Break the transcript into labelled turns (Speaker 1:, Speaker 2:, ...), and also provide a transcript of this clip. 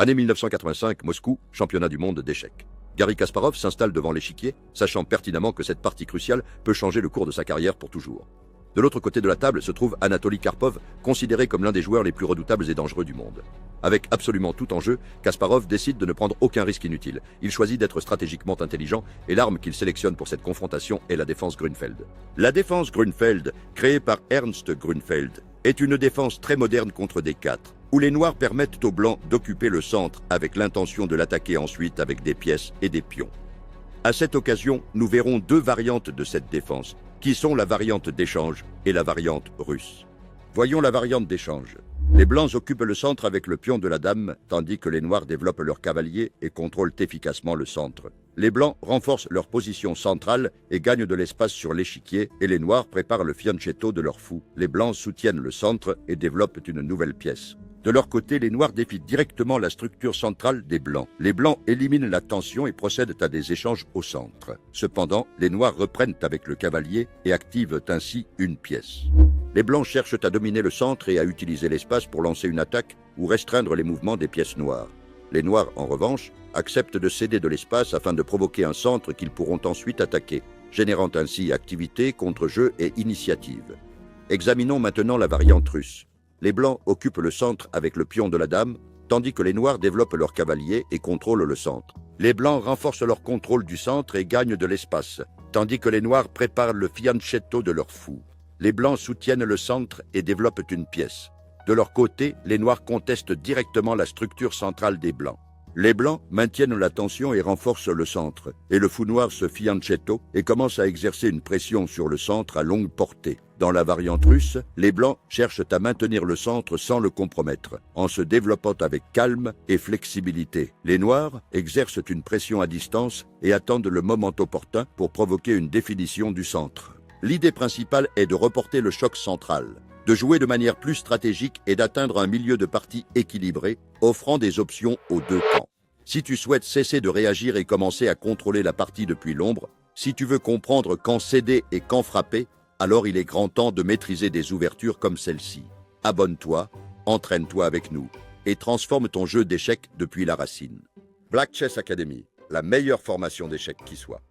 Speaker 1: Année 1985, Moscou, championnat du monde d'échecs. Garry Kasparov s'installe devant l'échiquier, sachant pertinemment que cette partie cruciale peut changer le cours de sa carrière pour toujours. De l'autre côté de la table se trouve Anatoly Karpov, considéré comme l'un des joueurs les plus redoutables et dangereux du monde. Avec absolument tout en jeu, Kasparov décide de ne prendre aucun risque inutile. Il choisit d'être stratégiquement intelligent et l'arme qu'il sélectionne pour cette confrontation est la défense Grunfeld. La défense Grunfeld, créée par Ernst Grunfeld, est une défense très moderne contre D4, où les noirs permettent aux blancs d'occuper le centre avec l'intention de l'attaquer ensuite avec des pièces et des pions. À cette occasion, nous verrons deux variantes de cette défense, qui sont la variante d'échange et la variante russe. Voyons la variante d'échange. Les blancs occupent le centre avec le pion de la dame, tandis que les noirs développent leur cavalier et contrôlent efficacement le centre. Les blancs renforcent leur position centrale et gagnent de l'espace sur l'échiquier, et les noirs préparent le fianchetto de leur fou. Les blancs soutiennent le centre et développent une nouvelle pièce. De leur côté, les noirs défient directement la structure centrale des blancs. Les blancs éliminent la tension et procèdent à des échanges au centre. Cependant, les noirs reprennent avec le cavalier et activent ainsi une pièce. Les blancs cherchent à dominer le centre et à utiliser l'espace pour lancer une attaque ou restreindre les mouvements des pièces noires. Les noirs, en revanche, acceptent de céder de l'espace afin de provoquer un centre qu'ils pourront ensuite attaquer, générant ainsi activité, contre-jeu et initiative. Examinons maintenant la variante russe. Les blancs occupent le centre avec le pion de la dame, tandis que les noirs développent leur cavalier et contrôlent le centre. Les blancs renforcent leur contrôle du centre et gagnent de l'espace, tandis que les noirs préparent le fianchetto de leur fou. Les blancs soutiennent le centre et développent une pièce. De leur côté, les noirs contestent directement la structure centrale des blancs. Les blancs maintiennent la tension et renforcent le centre, et le fou noir se fianchetto et commence à exercer une pression sur le centre à longue portée. Dans la variante russe, les blancs cherchent à maintenir le centre sans le compromettre, en se développant avec calme et flexibilité. Les noirs exercent une pression à distance et attendent le moment opportun pour provoquer une définition du centre. L'idée principale est de reporter le choc central, de jouer de manière plus stratégique et d'atteindre un milieu de partie équilibré, offrant des options aux deux camps. Si tu souhaites cesser de réagir et commencer à contrôler la partie depuis l'ombre, si tu veux comprendre quand céder et quand frapper, alors il est grand temps de maîtriser des ouvertures comme celle-ci. Abonne-toi, entraîne-toi avec nous et transforme ton jeu d'échecs depuis la racine. Black Chess Academy, la meilleure formation d'échecs qui soit.